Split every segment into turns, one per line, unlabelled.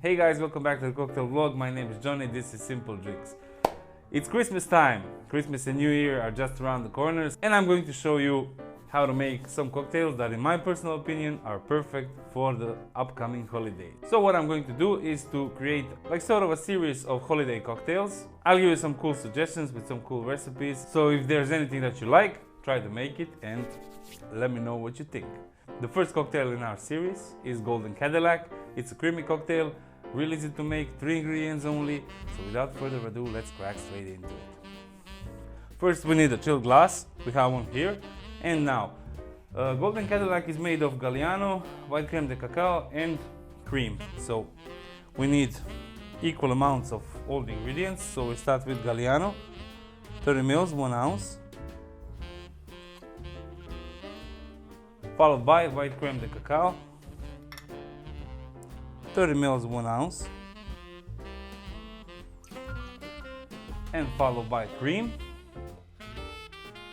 Hey guys, welcome back to the cocktail vlog. My name is Johnny, this is Simple Drinks. It's Christmas time. Christmas and New Year are just around the corners, and I'm going to show you how to make some cocktails that in my personal opinion are perfect for the upcoming holidays. So what I'm going to do is to create like sort of a series of holiday cocktails. I'll give you some cool suggestions with some cool recipes. So if there's anything that you like, try to make it and let me know what you think. The first cocktail in our series is Golden Cadillac. It's a creamy cocktail, real easy to make, 3 ingredients only. So without further ado, let's crack straight into it. First we need a chilled glass. We have one here. And now, Golden Cadillac is made of Galliano, white creme de cacao and cream. So we need equal amounts of all the ingredients. So we start with Galliano, 30 ml, 1 ounce. Followed by white creme de cacao, 30 ml, 1 ounce. And followed by cream,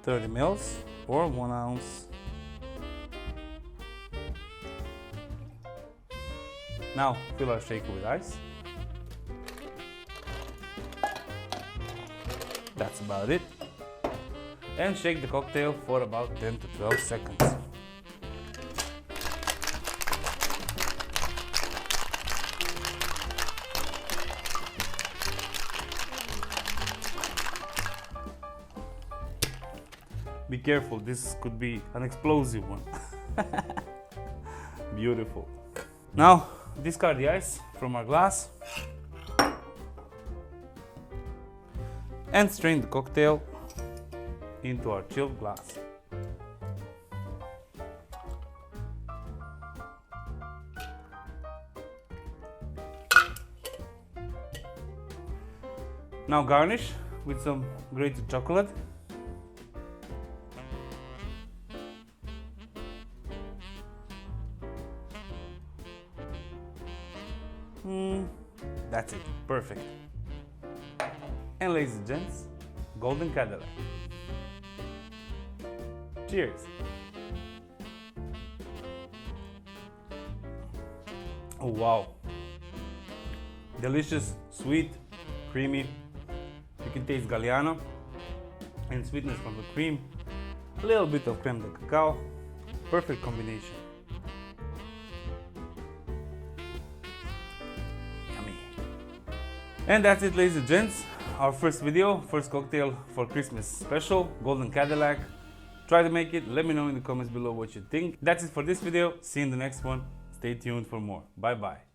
30 ml or 1 ounce. Now fill our shaker with ice. That's about it. And shake the cocktail for about 10 to 12 seconds. Be careful, this could be an explosive one. Beautiful. Now discard the ice from our glass and strain the cocktail into our chilled glass. Now garnish with some grated chocolate. That's it, perfect. And ladies and gents, Golden Cadillac. Cheers. Oh wow. Delicious, sweet, creamy. You can taste Galliano and sweetness from the cream. A little bit of creme de cacao. Perfect combination. And that's it, ladies and gents, our first video, first cocktail for Christmas special, Golden Cadillac. Try to make it, let me know in the comments below what you think. That's it for this video, see you in the next one, stay tuned for more, bye bye.